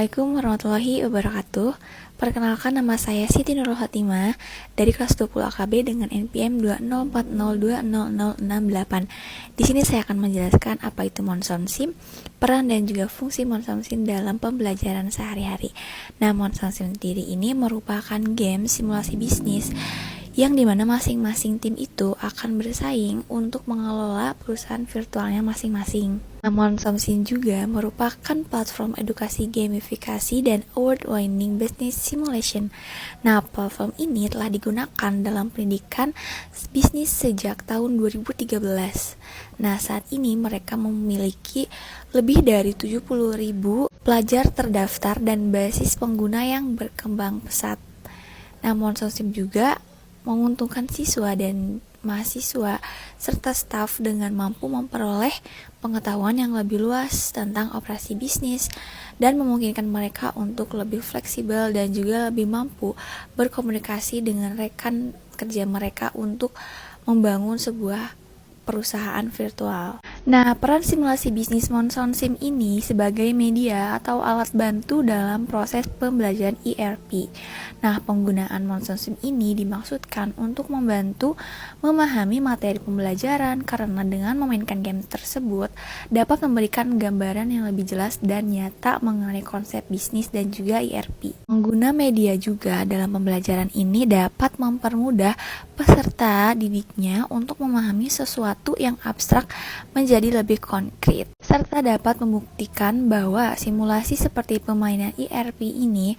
Assalamualaikum warahmatullahi wabarakatuh. Perkenalkan, nama saya Siti Nurul Fatimah dari kelas 20 AKB dengan NPM 204020068. Di sini saya akan menjelaskan apa itu Monsoon Sim, peran dan juga fungsi Monsoon Sim dalam pembelajaran sehari-hari. Nah, Monsoon Sim sendiri ini merupakan game simulasi bisnis yang dimana masing-masing tim itu akan bersaing untuk mengelola perusahaan virtualnya masing-masing. Nah, Monsoon Sim juga merupakan platform edukasi gamifikasi dan award-winning business simulation. Nah, platform ini telah digunakan dalam pendidikan bisnis sejak tahun 2013. Nah, saat ini mereka memiliki lebih dari 70.000 pelajar terdaftar dan basis pengguna yang berkembang pesat. Nah, Monsoon Sim juga menguntungkan siswa dan mahasiswa serta staf dengan mampu memperoleh pengetahuan yang lebih luas tentang operasi bisnis dan memungkinkan mereka untuk lebih fleksibel dan juga lebih mampu berkomunikasi dengan rekan kerja mereka untuk membangun sebuah perusahaan virtual. Nah, peran simulasi bisnis Monsoon Sim ini sebagai media atau alat bantu dalam proses pembelajaran ERP. Nah, penggunaan Monsoon Sim ini dimaksudkan untuk membantu memahami materi pembelajaran karena dengan memainkan game tersebut dapat memberikan gambaran yang lebih jelas dan nyata mengenai konsep bisnis dan juga ERP. Pengguna media juga dalam pembelajaran ini dapat mempermudah peserta didiknya untuk memahami sesuatu yang abstrak menjadi lebih konkret, serta dapat membuktikan bahwa simulasi seperti permainan ERP ini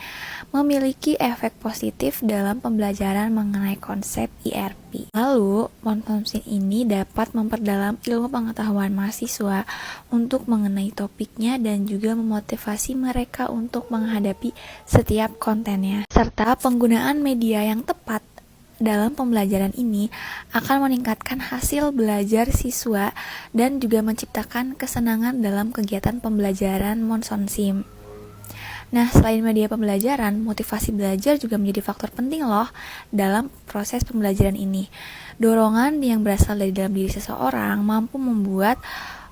memiliki efek positif dalam pembelajaran mengenai konsep ERP. Lalu, Monsoon Sim ini dapat memperdalam ilmu pengetahuan mahasiswa untuk mengenai topiknya dan juga memotivasi mereka untuk menghadapi setiap kontennya, serta penggunaan media yang tepat dalam pembelajaran ini akan meningkatkan hasil belajar siswa dan juga menciptakan kesenangan dalam kegiatan pembelajaran Monsoon Sim. Nah, selain media pembelajaran, motivasi belajar juga menjadi faktor penting loh dalam proses pembelajaran ini. Dorongan yang berasal dari dalam diri seseorang mampu membuat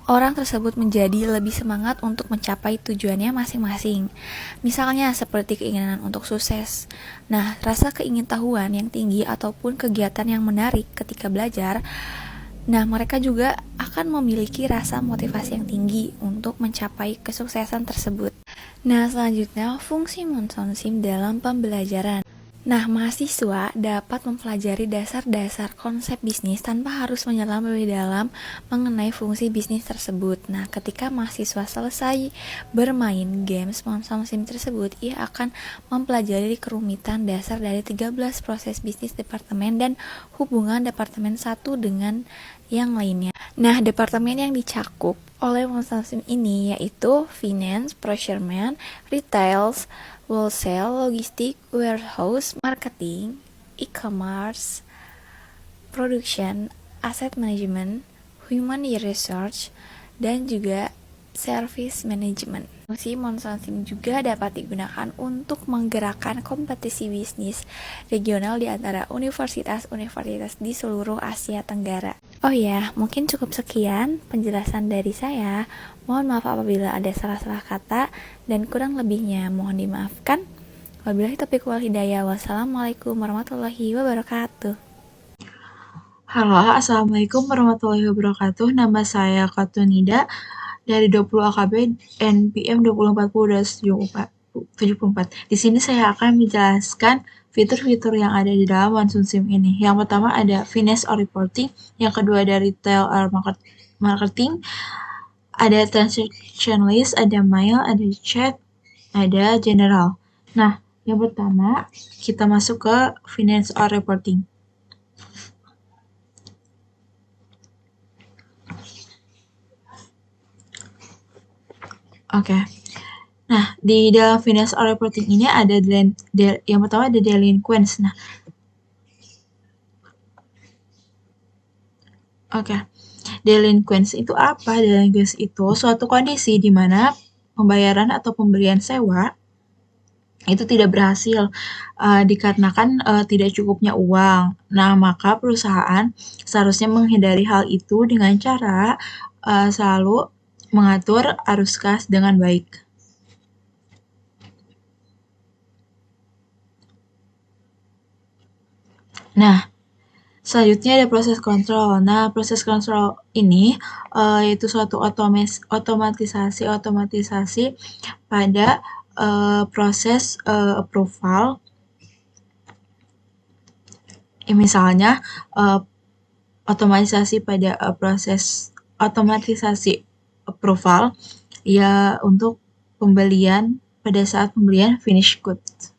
orang tersebut menjadi lebih semangat untuk mencapai tujuannya masing-masing. Misalnya seperti keinginan untuk sukses. Nah, rasa keingintahuan yang tinggi ataupun kegiatan yang menarik ketika belajar, nah mereka juga akan memiliki rasa motivasi yang tinggi untuk mencapai kesuksesan tersebut. Nah, selanjutnya fungsi Monsoon Sim dalam pembelajaran. Nah, mahasiswa dapat mempelajari dasar-dasar konsep bisnis tanpa harus menyelam lebih dalam mengenai fungsi bisnis tersebut. Nah, ketika mahasiswa selesai bermain games Monsoon Sim tersebut, ia akan mempelajari kerumitan dasar dari 13 proses bisnis departemen dan hubungan departemen satu dengan yang lainnya. Nah, departemen yang dicakup oleh Monsoon Sim ini yaitu finance, procurement, retails, wholesale, logistik, warehouse, marketing, e-commerce, production, asset management, human research, dan juga service management. Fungsi Monsoon Sim juga dapat digunakan untuk menggerakkan kompetisi bisnis regional di antara universitas-universitas di seluruh Asia Tenggara. Oh ya, mungkin cukup sekian penjelasan dari saya. Mohon maaf apabila ada salah-salah kata dan kurang lebihnya mohon dimaafkan. Wabillahi taufiq wal hidayah. Wassalamualaikum warahmatullahi wabarakatuh. Halo, Assalamualaikum warahmatullahi wabarakatuh. Nama saya Katunida dari 20 AKB NPM 2040-74. Di sini saya akan menjelaskan fitur-fitur yang ada di dalam Monsoon Sim ini. Yang pertama ada finance or reporting, yang kedua ada retail or marketing, ada transaction list, ada mail, ada chat, ada general. Nah, yang pertama kita masuk ke finance or reporting. Oke. Nah, di dalam finance or reporting ini ada yang pertama ada delinquents. Nah, oke. Delinquents itu apa? Delinquents itu suatu kondisi di mana pembayaran atau pemberian sewa itu tidak berhasil dikarenakan tidak cukupnya uang. Nah, maka perusahaan seharusnya menghindari hal itu dengan cara selalu mengatur arus kas dengan baik. Nah, selanjutnya ada proses kontrol. Nah, proses kontrol ini yaitu suatu otomatisasi pada proses approval. Misalnya otomatisasi pada otomatisasi approval ya untuk pembelian pada saat pembelian finished goods.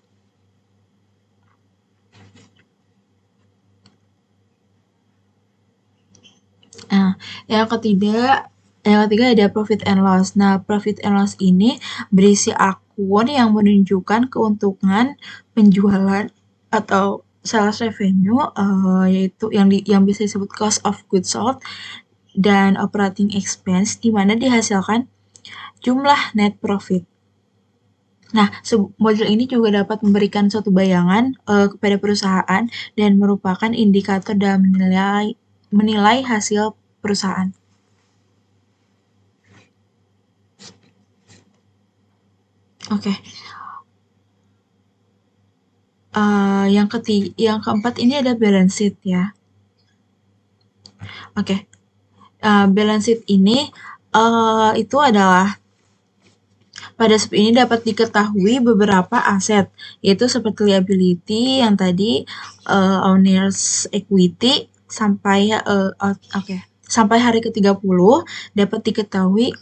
Nah, yang ketiga ada profit and loss. Nah, profit and loss ini berisi akun yang menunjukkan keuntungan penjualan atau sales revenue, yaitu yang bisa disebut cost of goods sold dan operating expense, di mana dihasilkan jumlah net profit. Nah, model ini juga dapat memberikan suatu bayangan kepada perusahaan dan merupakan indikator dalam menilai hasil perusahaan. Oke. Yang keempat ini ada balance sheet ya. Oke. Balance sheet ini itu adalah pada sub ini dapat diketahui beberapa aset, yaitu seperti liability yang tadi, owner's equity sampai sampai hari ke-30 dapat diketahui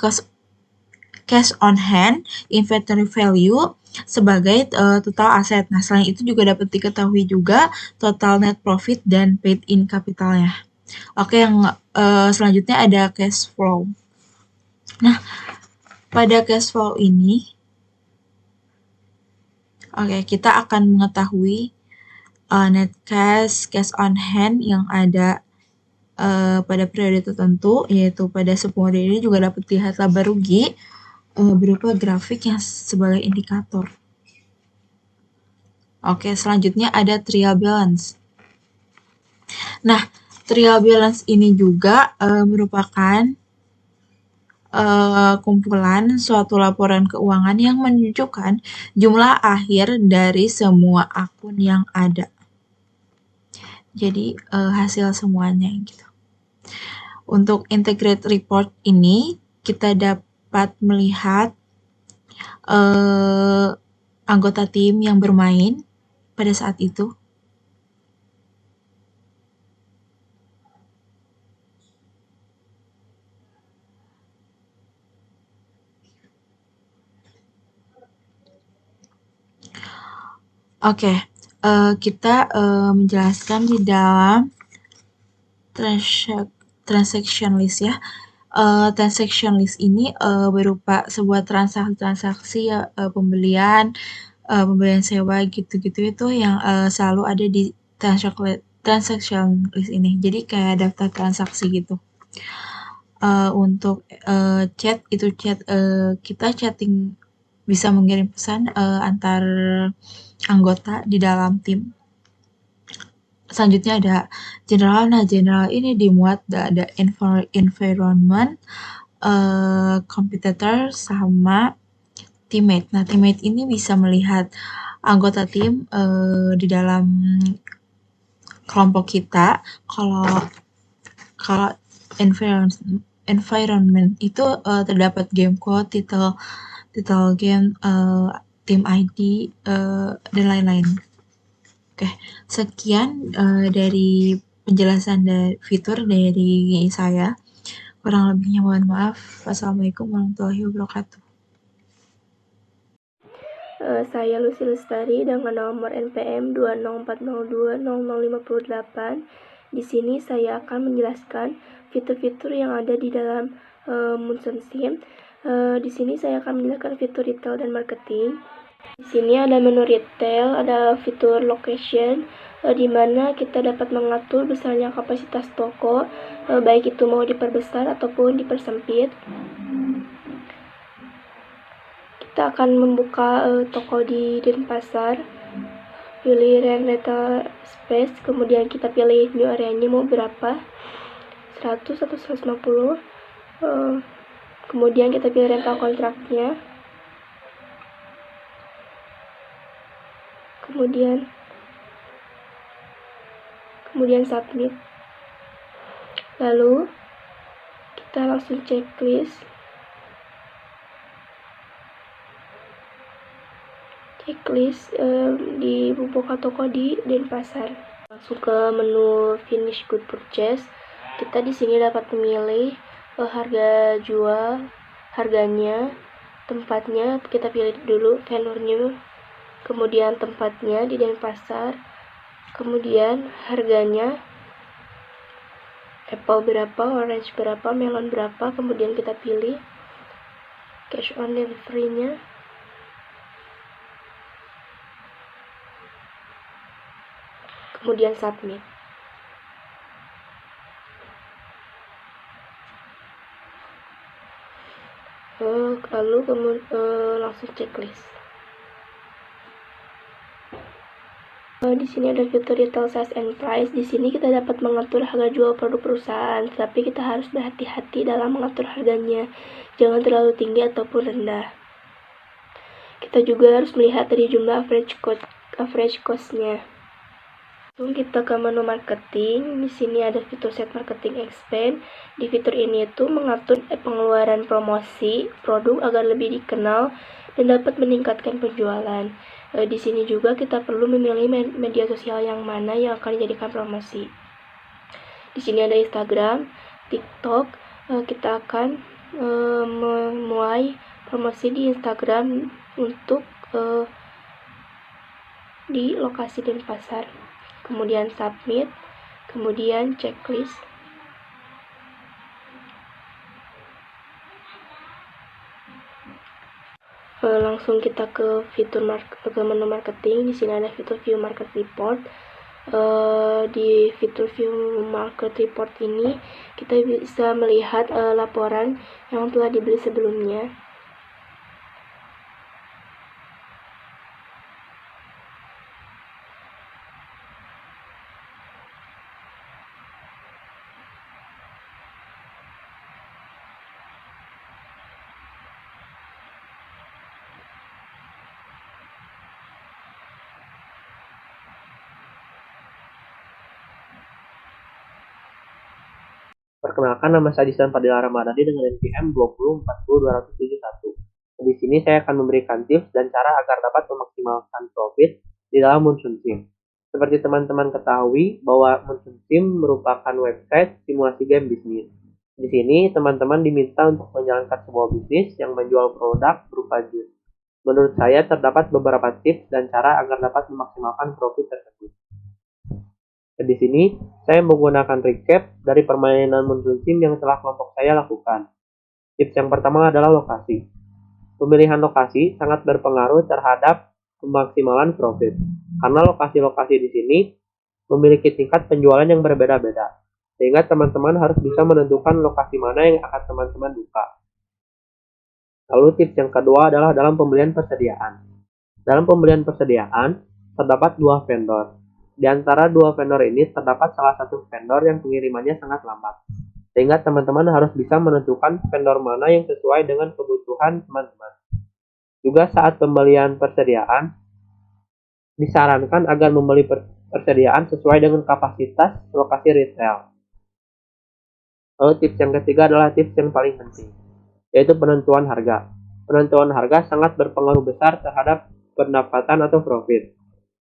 cash on hand, inventory value sebagai total aset. Nah, selain itu juga dapat diketahui juga total net profit dan paid in capitalnya. Oke, yang selanjutnya ada cash flow. Nah, pada cash flow ini, kita akan mengetahui net cash on hand yang ada pada periode tertentu, yaitu pada periode ini juga dapat dilihat laba rugi berupa grafik yang sebagai indikator. Oke, selanjutnya ada trial balance. Nah, trial balance ini juga merupakan kumpulan suatu laporan keuangan yang menunjukkan jumlah akhir dari semua akun yang ada. Jadi hasil semuanya gitu. Untuk integrated report ini kita dapat melihat anggota tim yang bermain pada saat itu. Oke, kita menjelaskan di dalam transaction list ya. Transaction list ini berupa sebuah transaksi pembelian sewa gitu-gitu itu yang selalu ada di transaction list ini. Jadi kayak daftar transaksi gitu. Untuk chat itu kita chatting bisa mengirim pesan antar anggota di dalam tim. Selanjutnya ada general. Nah, general ini dimuat ada environment, competitor, sama teammate. Nah, teammate ini bisa melihat anggota tim di dalam kelompok kita. Kalau environment itu terdapat game code, title game, team ID, dan lain-lain. Oke, sekian dari penjelasan dari fitur dari saya. Kurang lebihnya mohon maaf. Wassalamualaikum warahmatullahi wabarakatuh. Saya Lucy Lestari dengan nomor NPM 204020058. Di sini saya akan menjelaskan fitur-fitur yang ada di dalam Monsoon Sim. Di sini saya akan menjelaskan fitur retail dan marketing. Di sini ada menu retail, ada fitur location, di mana kita dapat mengatur besarnya kapasitas toko, baik itu mau diperbesar ataupun dipersempit. Kita akan membuka toko di Denpasar, pilih rent retail space, kemudian kita pilih new area-nya mau berapa, 100 atau 150, kemudian kita pilih rental kontraknya, kemudian kemudian submit. Lalu kita langsung checklist. Di buka toko di Denpasar. Langsung ke menu finish good purchase. Kita di sini dapat memilih harga jual, harganya, tempatnya. Kita pilih dulu vendornya, kemudian tempatnya di Denpasar, kemudian harganya, apple berapa, orange berapa, melon berapa, kemudian kita pilih cash on delivery-nya. Kemudian submit. Lalu langsung checklist. Di sini ada fitur retail size and price. Di sini kita dapat mengatur harga jual produk perusahaan, tapi kita harus berhati-hati dalam mengatur harganya. Jangan terlalu tinggi ataupun rendah. Kita juga harus melihat dari jumlah average cost-nya. Langsung kita ke menu marketing. Di sini ada fitur set marketing expand. Di fitur ini itu mengatur pengeluaran promosi produk agar lebih dikenal dan dapat meningkatkan penjualan. Di sini juga kita perlu memilih media sosial yang mana yang akan dijadikan promosi. Di sini ada Instagram, TikTok. Kita akan memulai promosi di Instagram untuk di lokasi Denpasar. Kemudian submit, kemudian checklist. Langsung kita ke menu marketing. Di sini ada fitur view market report. Di fitur view market report ini kita bisa melihat laporan yang telah dibeli sebelumnya. Perkenalkan, nama saya Disan Fadila Ramadhani dengan NPM 2040271. Di sini saya akan memberikan tips dan cara agar dapat memaksimalkan profit di dalam Monsunsim. Seperti teman-teman ketahui bahwa Monsunsim merupakan website simulasi game bisnis. Di sini teman-teman diminta untuk menjalankan sebuah bisnis yang menjual produk berupa jus. Menurut saya terdapat beberapa tips dan cara agar dapat memaksimalkan profit tersebut. Di sini, saya menggunakan recap dari permainan Monsunsim yang telah kelompok saya lakukan. Tips yang pertama adalah lokasi. Pemilihan lokasi sangat berpengaruh terhadap pemaksimalan profit, karena lokasi-lokasi di sini memiliki tingkat penjualan yang berbeda-beda, sehingga teman-teman harus bisa menentukan lokasi mana yang akan teman-teman buka. Lalu tips yang kedua adalah dalam pembelian persediaan. Dalam pembelian persediaan, terdapat dua vendor. Di antara dua vendor ini terdapat salah satu vendor yang pengirimannya sangat lambat, sehingga teman-teman harus bisa menentukan vendor mana yang sesuai dengan kebutuhan teman-teman. Juga saat pembelian persediaan, disarankan agar membeli persediaan sesuai dengan kapasitas lokasi retail. Lalu tips yang ketiga adalah tips yang paling penting, yaitu penentuan harga. Penentuan harga sangat berpengaruh besar terhadap pendapatan atau profit.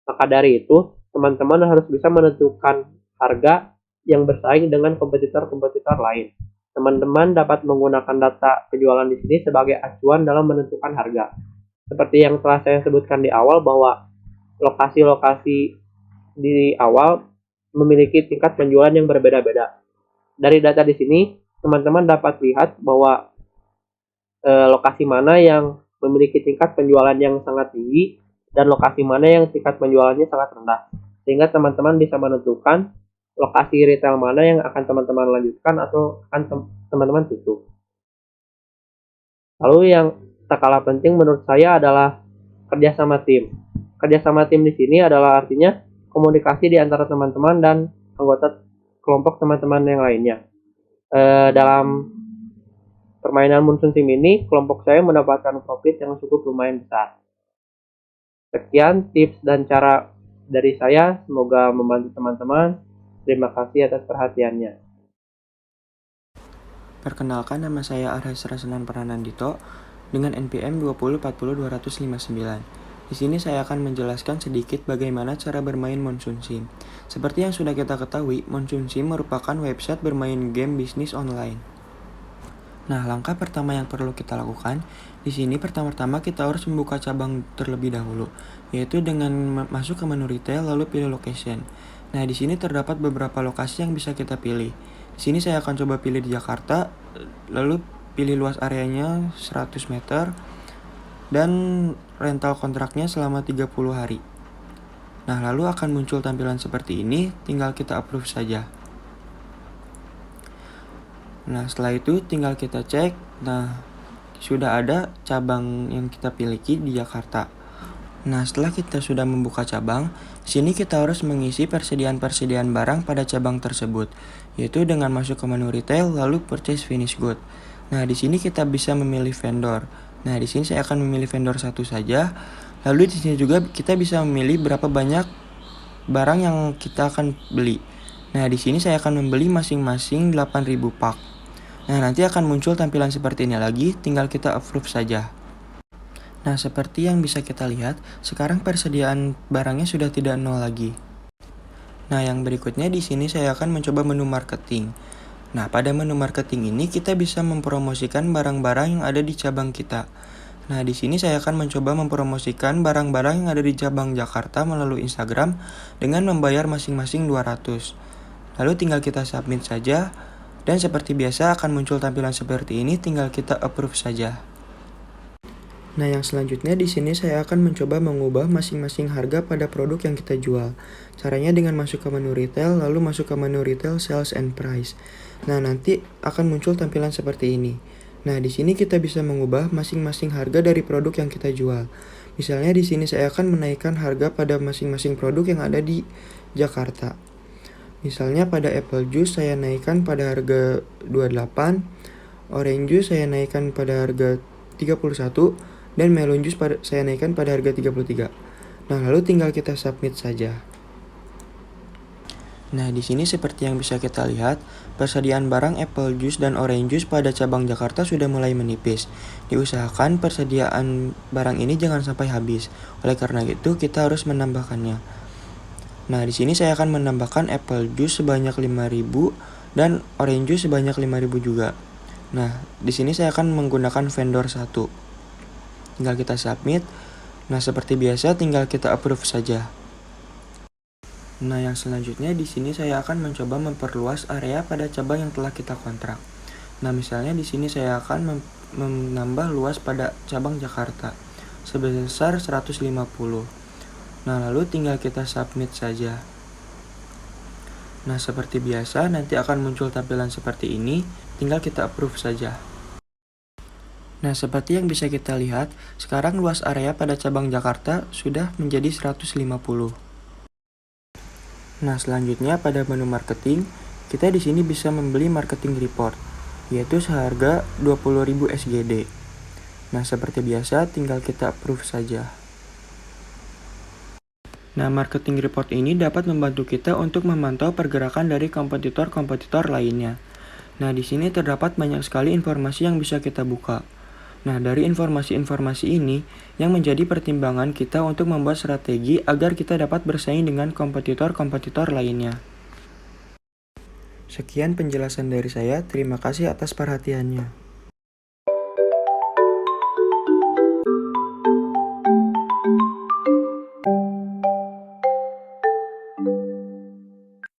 Maka dari itu, teman-teman harus bisa menentukan harga yang bersaing dengan kompetitor-kompetitor lain. Teman-teman dapat menggunakan data penjualan di sini sebagai acuan dalam menentukan harga. Seperti yang telah saya sebutkan di awal bahwa lokasi-lokasi di awal memiliki tingkat penjualan yang berbeda-beda. Dari data di sini, teman-teman dapat lihat bahwa lokasi mana yang memiliki tingkat penjualan yang sangat tinggi dan lokasi mana yang tingkat penjualannya sangat rendah, sehingga teman-teman bisa menentukan lokasi retail mana yang akan teman-teman lanjutkan atau akan teman-teman tutup. Lalu yang tak kalah penting menurut saya adalah kerjasama tim. Kerjasama tim di sini adalah artinya komunikasi di antara teman-teman dan anggota kelompok teman-teman yang lainnya. Dalam permainan Monsunsim ini, kelompok saya mendapatkan profit yang cukup lumayan besar. Sekian tips dan cara dari saya, semoga membantu teman-teman. Terima kasih atas perhatiannya. Perkenalkan, nama saya Arhas Rasenan Pranandito dengan NPM 2040259. Di sini saya akan menjelaskan sedikit bagaimana cara bermain Monsoon Sim. Seperti yang sudah kita ketahui, Monsoon Sim merupakan website bermain game bisnis online. Nah, langkah pertama yang perlu kita lakukan, di sini pertama-tama kita harus membuka cabang terlebih dahulu, yaitu dengan masuk ke menu retail lalu pilih location. Nah, di sini terdapat beberapa lokasi yang bisa kita pilih. Di sini saya akan coba pilih di Jakarta, lalu pilih luas areanya 100 meter dan rental kontraknya selama 30 hari. Nah, lalu akan muncul tampilan seperti ini, tinggal kita approve saja. Nah, setelah itu tinggal kita cek. Nah, sudah ada cabang yang kita miliki di Jakarta. Nah, setelah kita sudah membuka cabang, sini kita harus mengisi persediaan barang pada cabang tersebut, yaitu dengan masuk ke menu retail lalu purchase finish good. Nah, di sini kita bisa memilih vendor. Nah, di sini saya akan memilih vendor satu saja. Lalu di sini juga kita bisa memilih berapa banyak barang yang kita akan beli. Nah, di sini saya akan membeli masing-masing 8.000 pak. Nah, nanti akan muncul tampilan seperti ini lagi, tinggal kita approve saja. Nah, seperti yang bisa kita lihat, sekarang persediaan barangnya sudah tidak nol lagi. Nah, yang berikutnya di sini saya akan mencoba menu marketing. Nah, pada menu marketing ini kita bisa mempromosikan barang-barang yang ada di cabang kita. Nah, di sini saya akan mencoba mempromosikan barang-barang yang ada di cabang Jakarta melalui Instagram dengan membayar masing-masing 200. Lalu tinggal kita submit saja, dan seperti biasa akan muncul tampilan seperti ini, tinggal kita approve saja. Nah, yang selanjutnya di sini saya akan mencoba mengubah masing-masing harga pada produk yang kita jual. Caranya dengan masuk ke menu retail, lalu masuk ke menu retail sales and price. Nah, nanti akan muncul tampilan seperti ini. Nah, di sini kita bisa mengubah masing-masing harga dari produk yang kita jual. Misalnya di sini saya akan menaikkan harga pada masing-masing produk yang ada di Jakarta. Misalnya pada apple juice saya naikkan pada harga 28, orange juice saya naikkan pada harga 31, dan melon juice saya naikkan pada harga 33. Nah, lalu tinggal kita submit saja. Nah, di sini seperti yang bisa kita lihat, persediaan barang apple juice dan orange juice pada cabang Jakarta sudah mulai menipis. Diusahakan persediaan barang ini jangan sampai habis. Oleh karena itu, kita harus menambahkannya. Nah, di sini saya akan menambahkan apple juice sebanyak 5.000 dan orange juice sebanyak 5.000 juga. Nah, di sini saya akan menggunakan vendor 1. Tinggal kita submit. Nah, seperti biasa tinggal kita approve saja. Nah, yang selanjutnya di sini saya akan mencoba memperluas area pada cabang yang telah kita kontrak. Nah, misalnya di sini saya akan menambah luas pada cabang Jakarta sebesar 150. Nah, lalu tinggal kita submit saja. Nah, seperti biasa nanti akan muncul tampilan seperti ini, tinggal kita approve saja. Nah, seperti yang bisa kita lihat, sekarang luas area pada cabang Jakarta sudah menjadi 150. Nah, selanjutnya pada menu marketing, kita di sini bisa membeli marketing report, yaitu seharga 20.000 SGD. Nah, seperti biasa tinggal kita approve saja. Nah, marketing report ini dapat membantu kita untuk memantau pergerakan dari kompetitor-kompetitor lainnya. Nah, di sini terdapat banyak sekali informasi yang bisa kita buka. Nah, dari informasi-informasi ini yang menjadi pertimbangan kita untuk membuat strategi agar kita dapat bersaing dengan kompetitor-kompetitor lainnya. Sekian penjelasan dari saya, terima kasih atas perhatiannya.